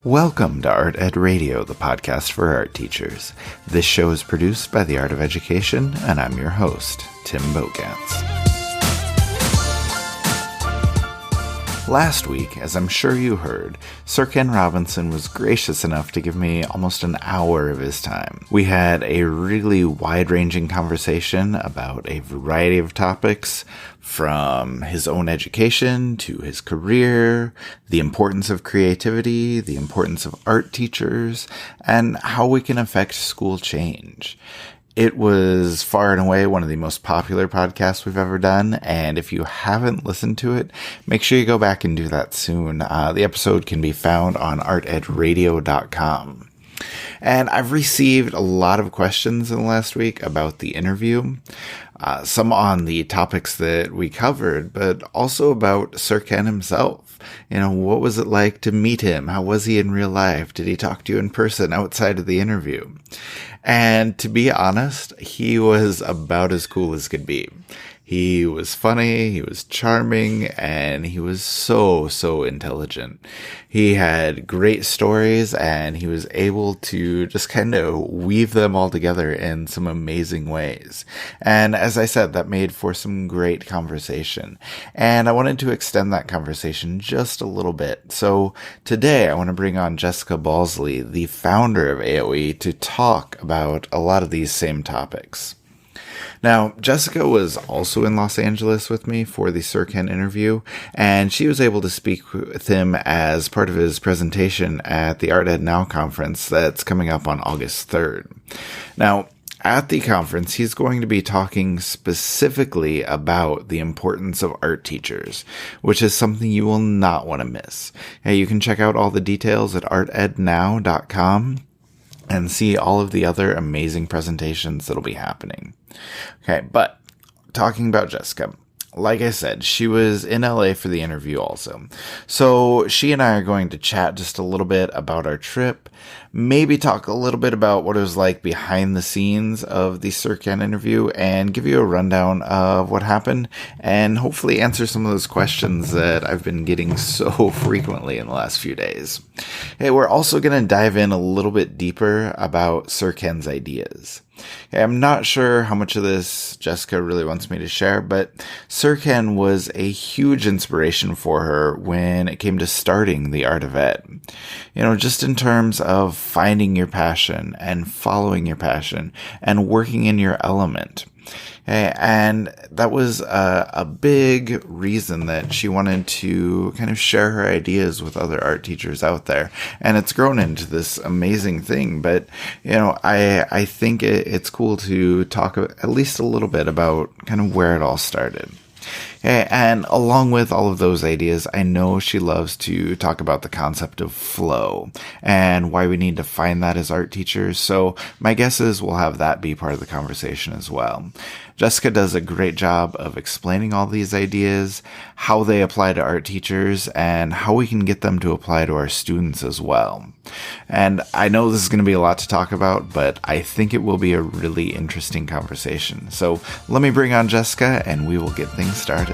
Welcome to Art Ed Radio, the podcast for art teachers. This show is produced by the Art of Education, and I'm your host, Tim Bogantz. Last week, as I'm sure you heard, Sir Ken Robinson was gracious enough to give me almost an hour of his time. We had a really wide-ranging conversation about a variety of topics, from his own education to his career, the importance of creativity, the importance of art teachers, and how we can affect school change. It was far and away one of the most popular podcasts we've ever done, and if you haven't listened to it, make sure you go back and do that soon. The episode can be found on artedradio.com. And I've received a lot of questions in the last week about the interview, some on the topics that we covered, but also about Sir Ken himself. You know, what was it like to meet him? How was he in real life? Did he talk to you in person outside of the interview? And to be honest, he was about as cool as could be. He was funny, he was charming, and he was so intelligent. He had great stories, and he was able to just kind of weave them all together in some amazing ways. And as I said, that made for some great conversation. And I wanted to extend that conversation just a little bit. So today I want to bring on Jessica Balsley, the founder of AOE, to talk about a lot of these same topics. Now, Jessica was also in Los Angeles with me for the Sir Ken interview, and she was able to speak with him as part of his presentation at the Art Ed Now conference that's coming up on August 3rd. Now, at the conference, he's going to be talking specifically about the importance of art teachers, which is something you will not want to miss. Hey, you can check out all the details at artednow.com. and see all of the other amazing presentations that'll be happening. Okay, but talking about Jessica, like I said, she was in LA for the interview also. So she and I are going to chat just a little bit about our trip, maybe talk a little bit about what it was like behind the scenes of the Sir Ken interview, and give you a rundown of what happened, and hopefully answer some of those questions that I've been getting so frequently in the last few days. Hey, we're also going to dive in a little bit deeper about Sir Ken's ideas. Okay, I'm not sure how much of this Jessica really wants me to share, but Sir Ken was a huge inspiration for her when it came to starting the Art of Ed. You know, just in terms of finding your passion and following your passion and working in your element. Okay, and that was a big reason that she wanted to kind of share her ideas with other art teachers out there. And it's grown into this amazing thing. But, you know, I think it's cool to talk at least a little bit about kind of where it all started. Okay, and along with all of those ideas, I know she loves to talk about the concept of flow and why we need to find that as art teachers. So my guess is we'll have that be part of the conversation as well. Jessica does a great job of explaining all these ideas, how they apply to art teachers, and how we can get them to apply to our students as well. And I know this is going to be a lot to talk about, but I think it will be a really interesting conversation. So let me bring on Jessica, and we will get things started.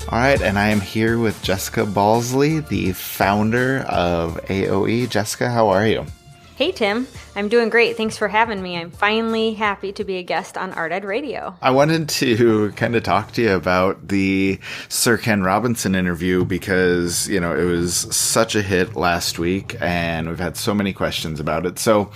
All right, and I am here with Jessica Balsley, the founder of AOE. Jessica, how are you? Hey, Tim. I'm doing great. Thanks for having me. I'm finally happy to be a guest on Art Ed Radio. I wanted to kind of talk to you about the Sir Ken Robinson interview because, you know, it was such a hit last week and we've had so many questions about it. So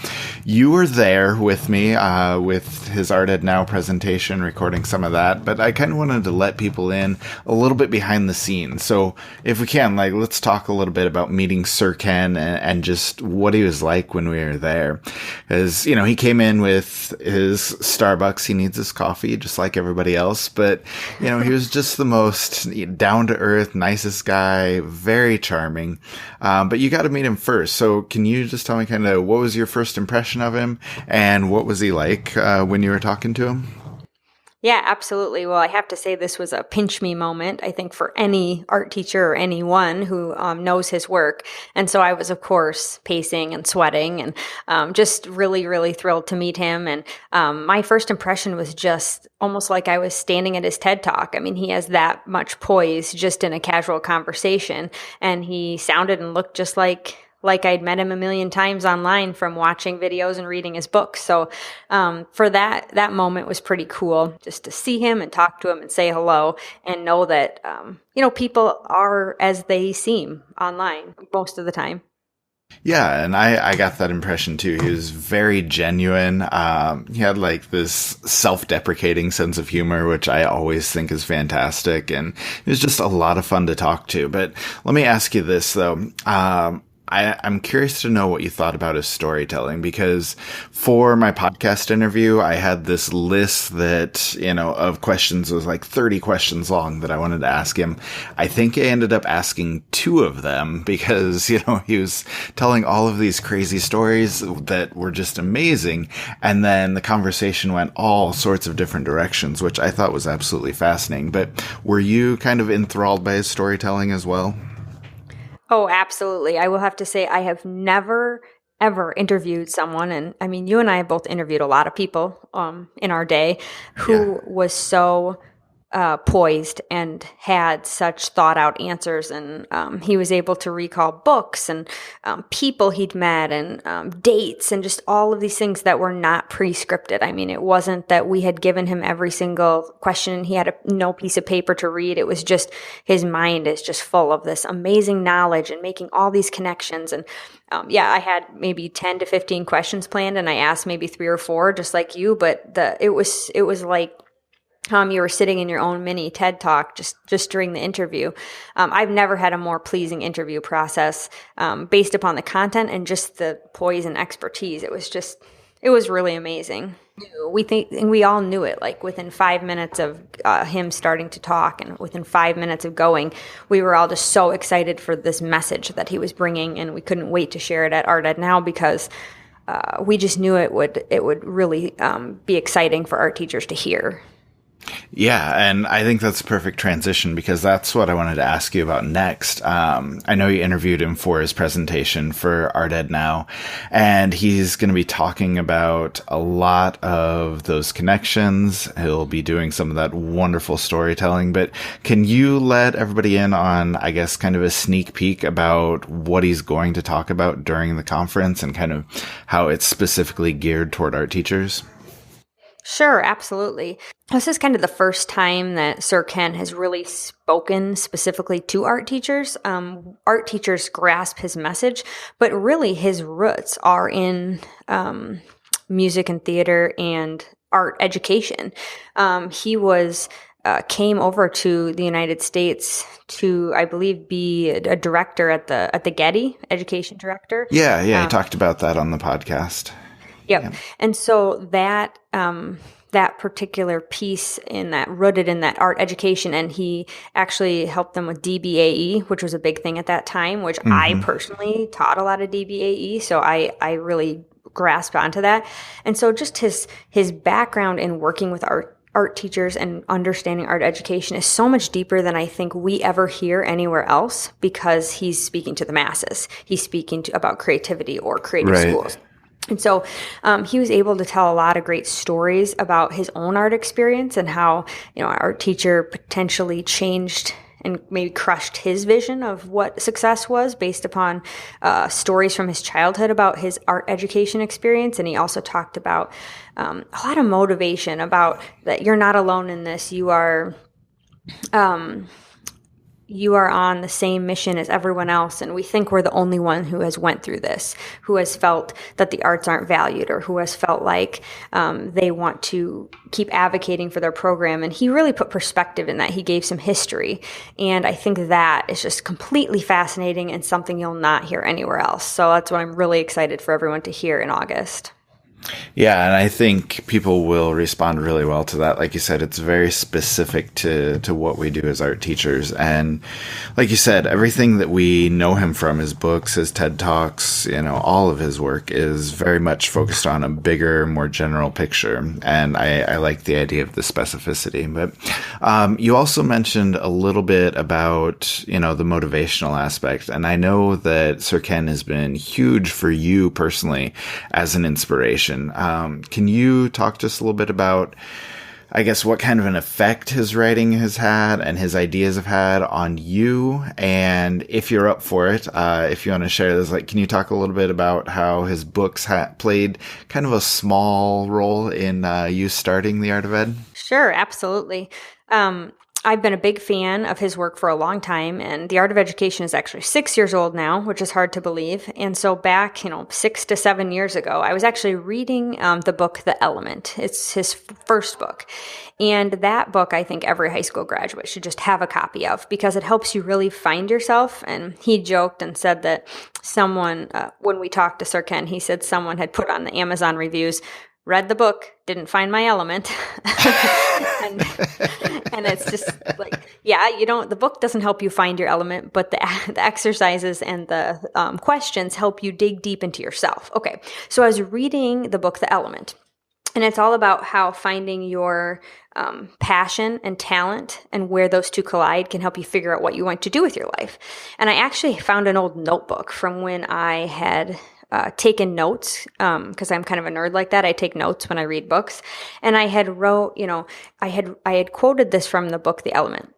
you were there with me with his Art Ed Now presentation, recording some of that, but I kind of wanted to let people in a little bit behind the scenes. So if we can, let's talk a little bit about meeting Sir Ken and just what he was like when we were there. As you know, he came in with his Starbucks. He needs his coffee just like everybody else. But, you know, he was just the most down to earth, nicest guy, very charming. But you got to meet him first. So can you just tell me kind of what was your first impression of him and what was he like when you were talking to him? Yeah, absolutely. Well, I have to say this was a pinch me moment, I think, for any art teacher or anyone who knows his work. And so I was, of course, pacing and sweating and just really, really thrilled to meet him. And my first impression was just almost like I was standing at his TED Talk. I mean, he has that much poise just in a casual conversation. And he sounded and looked just like I'd met him a million times online from watching videos and reading his books. So for that moment was pretty cool, just to see him and talk to him and say hello and know that, people are as they seem online most of the time. Yeah, and I got that impression too. He was very genuine. He had like this self-deprecating sense of humor, which I always think is fantastic. And it was just a lot of fun to talk to. But let me ask you this, though. I'm curious to know what you thought about his storytelling, because for my podcast interview, I had this list that, of questions. It was like 30 questions long that I wanted to ask him. I think I ended up asking 2 of them because, he was telling all of these crazy stories that were just amazing. And then the conversation went all sorts of different directions, which I thought was absolutely fascinating. But were you kind of enthralled by his storytelling as well? Oh, absolutely. I will have to say I have never, ever interviewed someone, and I mean, you and I have both interviewed a lot of people in our day who was so poised and had such thought out answers. And he was able to recall books and people he'd met and dates and just all of these things that were not pre-scripted. I mean, it wasn't that we had given him every single question and he had no piece of paper to read. It was just his mind is just full of this amazing knowledge and making all these connections. And I had maybe 10 to 15 questions planned and I asked maybe 3 or 4, just like you, but it was like you were sitting in your own mini TED Talk just during the interview. I've never had a more pleasing interview process based upon the content and just the poise and expertise. It was really amazing. We all knew it, like within 5 minutes of him starting to talk and within 5 minutes of going, we were all just so excited for this message that he was bringing, and we couldn't wait to share it at Art Ed Now because we just knew it would really be exciting for art teachers to hear. Yeah, and I think that's a perfect transition because that's what I wanted to ask you about next. I know you interviewed him for his presentation for Art Ed Now, and he's going to be talking about a lot of those connections. He'll be doing some of that wonderful storytelling, but can you let everybody in on, I guess, kind of a sneak peek about what he's going to talk about during the conference and kind of how it's specifically geared toward art teachers? Sure, absolutely. This is kind of the first time that Sir Ken has really spoken specifically to art teachers. Art teachers grasp his message, but really his roots are in music and theater and art education. He came over to the United States to, I believe, be a director at the Getty, education director. Yeah, he talked about that on the podcast. Yep. Yeah. And so that particular piece rooted in that art education, and he actually helped them with DBAE, which was a big thing at that time, which I personally taught a lot of DBAE. So I really grasped onto that. And so just his background in working with art teachers and understanding art education is so much deeper than I think we ever hear anywhere else, because he's speaking to the masses. He's speaking about creativity or creative schools. And so he was able to tell a lot of great stories about his own art experience and how, an art teacher potentially changed and maybe crushed his vision of what success was based upon stories from his childhood about his art education experience. And he also talked about a lot of motivation about that you're not alone in this. You are on the same mission as everyone else, and we think we're the only one who has went through this, who has felt that the arts aren't valued, or who has felt like they want to keep advocating for their program. And he really put perspective in that. He gave some history, and I think that is just completely fascinating and something you'll not hear anywhere else. So that's what I'm really excited for everyone to hear in August. Yeah, and I think people will respond really well to that. Like you said, it's very specific to what we do as art teachers. And like you said, everything that we know him from, his books, his TED Talks, all of his work is very much focused on a bigger, more general picture. And I like the idea of the specificity. But you also mentioned a little bit about, the motivational aspect. And I know that Sir Ken has been huge for you personally as an inspiration. Can you talk to us a little bit about, I guess, what kind of an effect his writing has had and his ideas have had on you? And if you're up for it, if you want to share this, can you talk a little bit about how his books played kind of a small role in you starting the Art of Ed? Sure, absolutely. I've been a big fan of his work for a long time, and The Art of Education is actually 6 years old now, which is hard to believe. And so back, 6 to 7 years ago, I was actually reading the book, The Element. It's his first book. And that book, I think every high school graduate should just have a copy of, because it helps you really find yourself. And he joked and said that someone, when we talked to Sir Ken, he said someone had put on the Amazon reviews, read the book, didn't find my element. and it's just the book doesn't help you find your element, but the exercises and the questions help you dig deep into yourself. Okay, so I was reading the book, The Element, and it's all about how finding your passion and talent and where those two collide can help you figure out what you want to do with your life. And I actually found an old notebook from when I had taken notes, because I'm kind of a nerd like that. I take notes when I read books. And I had I had quoted this from the book, The Element.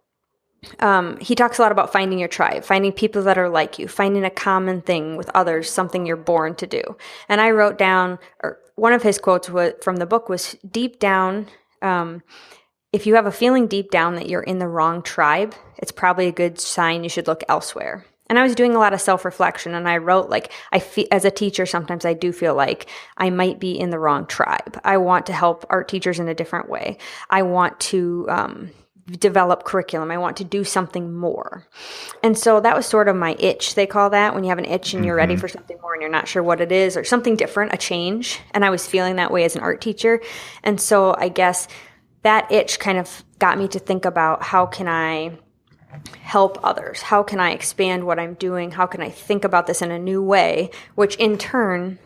He talks a lot about finding your tribe, finding people that are like you, finding a common thing with others, something you're born to do. And I wrote down, or one of his quotes from the book was, deep down, if you have a feeling deep down that you're in the wrong tribe, it's probably a good sign you should look elsewhere. And I was doing a lot of self-reflection, and I wrote, as a teacher, sometimes I do feel like I might be in the wrong tribe. I want to help art teachers in a different way. I want to develop curriculum. I want to do something more. And so that was sort of my itch. They call that when you have an itch and you're ready for something more and you're not sure what it is, or something different, a change. And I was feeling that way as an art teacher. And so I guess that itch kind of got me to think about, how can I help others? How can I expand what I'm doing? How can I think about this in a new way? Which in turn,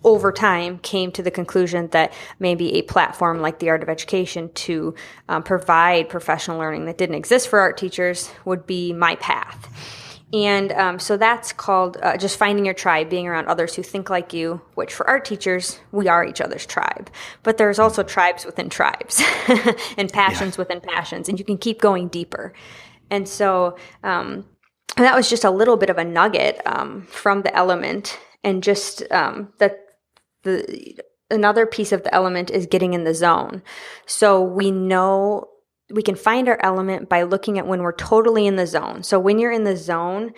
over time, came to the conclusion that maybe a platform like the Art of Education to provide professional learning that didn't exist for art teachers would be my path. And so that's called just finding your tribe, being around others who think like you, which for art teachers, we are each other's tribe. But there's also tribes within tribes and passions within passions, and you can keep going deeper. And so that was just a little bit of a nugget from The Element. And just another piece of The Element is getting in the zone. So we know we can find our element by looking at when we're totally in the zone. So when you're in the zone,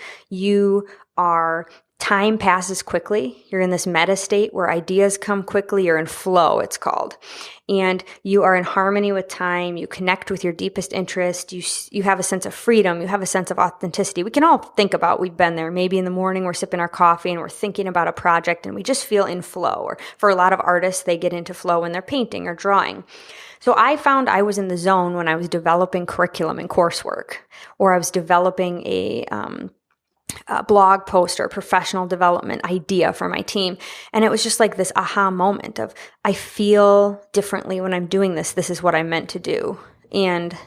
time passes quickly. You're in this meta state where ideas come quickly. You're in flow, it's called. And you are in harmony with time. You connect with your deepest interest. You have a sense of freedom. You have a sense of authenticity. We can all think about, we've been there. Maybe in the morning we're sipping our coffee and we're thinking about a project and we just feel in flow. Or for a lot of artists, they get into flow when they're painting or drawing. So I found I was in the zone when I was developing curriculum and coursework, or I was developing a blog post or professional development idea for my team. And it was just like this aha moment of, I feel differently when I'm doing this. This is what I'm meant to do. And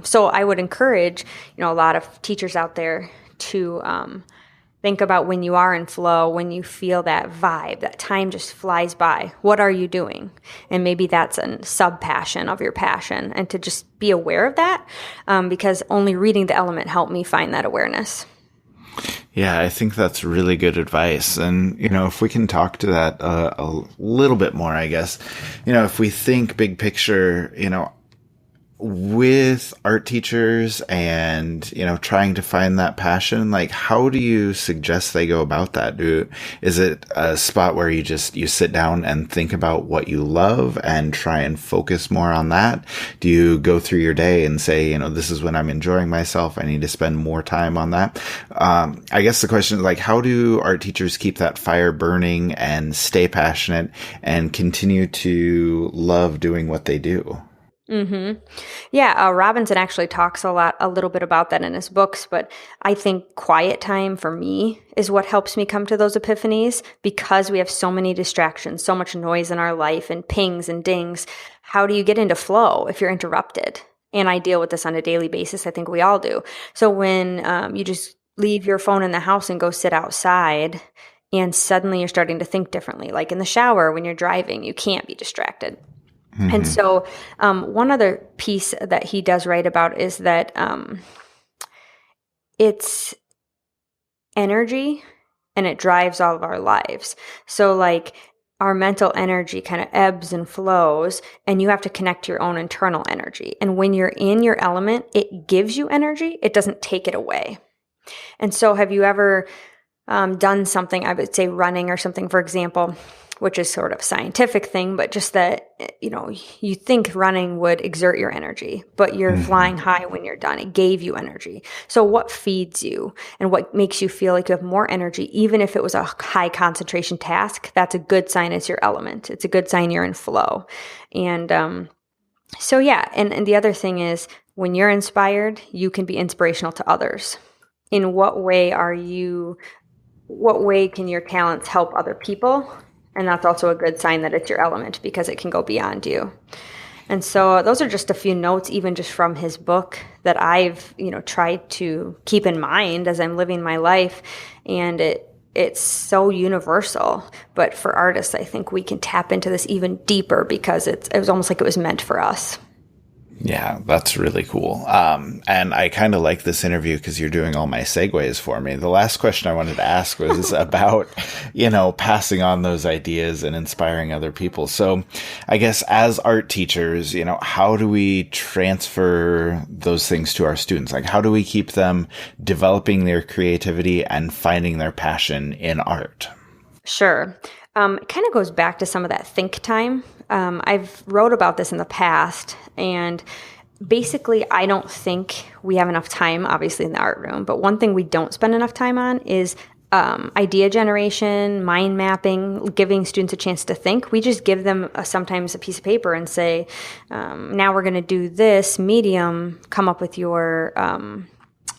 so I would encourage, a lot of teachers out there to think about when you are in flow, when you feel that vibe, that time just flies by. What are you doing? And maybe that's a sub-passion of your passion, and to just be aware of that, because only reading The Element helped me find that awareness. Yeah, I think that's really good advice. And, if we can talk to that a little bit more, I guess, if we think big picture, with art teachers and, trying to find that passion, like, how do you suggest they go about that? Is it a spot where you sit down and think about what you love and try and focus more on that? Do you go through your day and say, this is when I'm enjoying myself, I need to spend more time on that? I guess the question is, like, how do art teachers keep that fire burning and stay passionate and continue to love doing what they do? Mm-hmm. Yeah, Robinson actually talks a little bit about that in his books, but I think quiet time for me is what helps me come to those epiphanies, because we have so many distractions, so much noise in our life and pings and dings. How do you get into flow if you're interrupted? And I deal with this on a daily basis. I think we all do. So when you just leave your phone in the house and go sit outside, and suddenly you're starting to think differently, like in the shower, when you're driving, you can't be distracted. Mm-hmm. And so one other piece that he does write about is that it's energy, and it drives all of our lives. So like our mental energy kind of ebbs and flows, and you have to connect to your own internal energy. And when you're in your element, it gives you energy. It doesn't take it away. And so have you ever done something, I would say running or something, for example, which is sort of a scientific thing, but just that, you think running would exert your energy, but you're flying high when you're done. It gave you energy. So what feeds you and what makes you feel like you have more energy, even if it was a high concentration task, that's a good sign it's your element. It's a good sign you're in flow. And so yeah, and the other thing is, when you're inspired, you can be inspirational to others. In what way can your talents help other people? And that's also a good sign that it's your element, because it can go beyond you. And so those are just a few notes, even just from his book, that I've, tried to keep in mind as I'm living my life. And it's so universal. But for artists, I think we can tap into this even deeper, because it was almost like it was meant for us. Yeah, that's really cool. And I kind of like this interview because you're doing all my segues for me. The last question I wanted to ask was about, passing on those ideas and inspiring other people. So I guess as art teachers, how do we transfer those things to our students? Like, how do we keep them developing their creativity and finding their passion in art? Sure. It kind of goes back to some of that think time. I've wrote about this in the past, and basically I don't think we have enough time, obviously, in the art room. But one thing we don't spend enough time on is idea generation, mind mapping, giving students a chance to think. We just give them sometimes a piece of paper and say, now we're going to do this medium, come up with your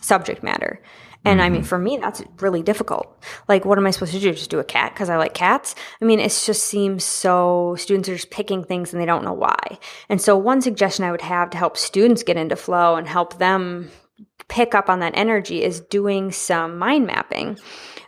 subject matter. And I mean, for me, that's really difficult. Like, what am I supposed to do? Just do a cat because I like cats? I mean, it just seems so, students are just picking things and they don't know why. And so one suggestion I would have to help students get into flow and help them pick up on that energy is doing some mind mapping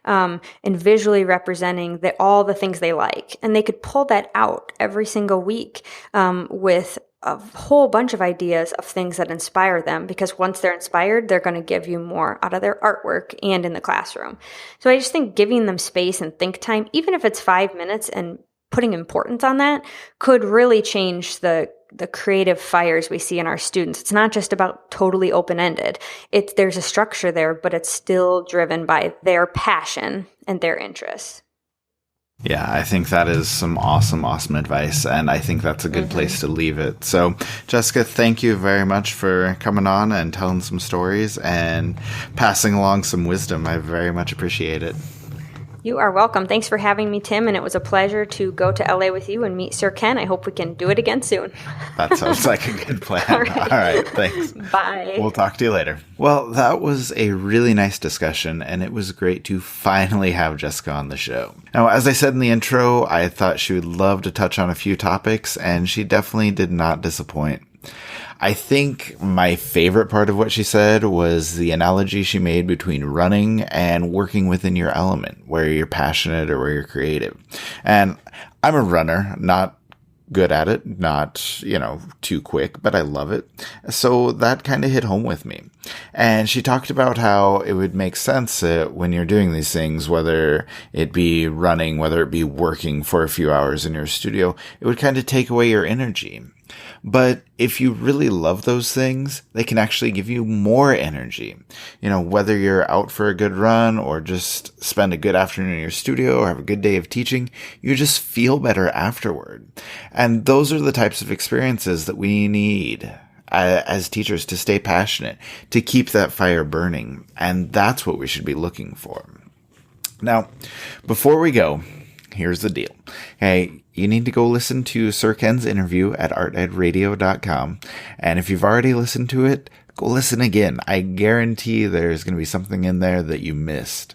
and visually representing all the things they like. And they could pull that out every single week with a whole bunch of ideas of things that inspire them, because once they're inspired, they're going to give you more out of their artwork and in the classroom. So I just think giving them space and think time, even if it's 5 minutes, and putting importance on that, could really change the creative fires we see in our students. It's not just about totally open-ended. There's a structure there, but it's still driven by their passion and their interests. Yeah, I think that is some awesome advice, and I think that's a good place to leave it. So, Jessica, thank you very much for coming on and telling some stories and passing along some wisdom. I very much appreciate it. You are welcome. Thanks for having me, Tim, and it was a pleasure to go to LA with you and meet Sir Ken. I hope we can do it again soon. That sounds like a good plan. All right, thanks. Bye. We'll talk to you later. Well, that was a really nice discussion, and it was great to finally have Jessica on the show. Now, as I said in the intro, I thought she would love to touch on a few topics, and she definitely did not disappoint. I think my favorite part of what she said was the analogy she made between running and working within your element, where you're passionate or where you're creative. And I'm a runner, not good at it, not, too quick, but I love it. So that kind of hit home with me. And she talked about how it would make sense that when you're doing these things, whether it be running, whether it be working for a few hours in your studio, it would kind of take away your energy. But if you really love those things, they can actually give you more energy. Whether you're out for a good run or just spend a good afternoon in your studio or have a good day of teaching, you just feel better afterward. And those are the types of experiences that we need as teachers to stay passionate, to keep that fire burning. And that's what we should be looking for. Now, before we go, here's the deal. Hey, you need to go listen to Sir Ken's interview at artedradio.com. And if you've already listened to it, go listen again. I guarantee there's going to be something in there that you missed.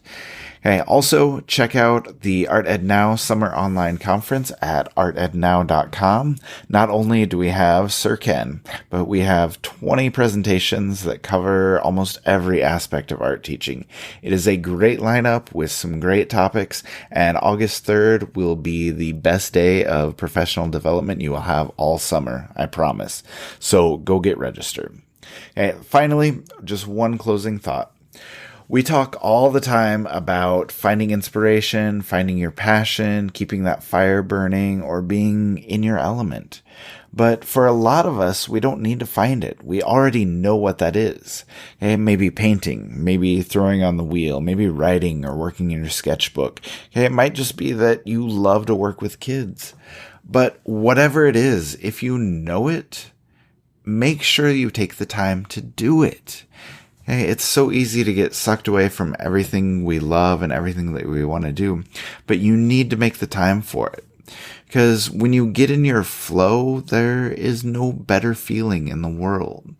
Okay, also check out the Art Ed Now Summer Online Conference at artednow.com. Not only do we have Sir Ken, but we have 20 presentations that cover almost every aspect of art teaching. It is a great lineup with some great topics, and August 3rd will be the best day of professional development you will have all summer, I promise. So go get registered. Okay, finally, just one closing thought. We talk all the time about finding inspiration, finding your passion, keeping that fire burning, or being in your element. But for a lot of us, we don't need to find it. We already know what that is. Okay, maybe painting, maybe throwing on the wheel, maybe writing or working in your sketchbook. Okay, it might just be that you love to work with kids. But whatever it is, if you know it, make sure you take the time to do it. Hey, it's so easy to get sucked away from everything we love and everything that we want to do, but you need to make the time for it. Because when you get in your flow, there is no better feeling in the world.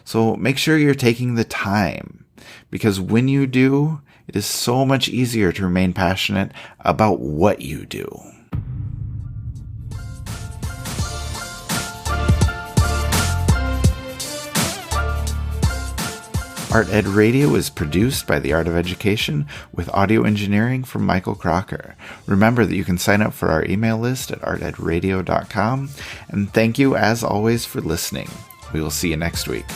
So make sure you're taking the time, because when you do, it is so much easier to remain passionate about what you do. Art Ed Radio is produced by The Art of Education with audio engineering from Michael Crocker. Remember that you can sign up for our email list at artedradio.com. And thank you, as always, for listening. We will see you next week.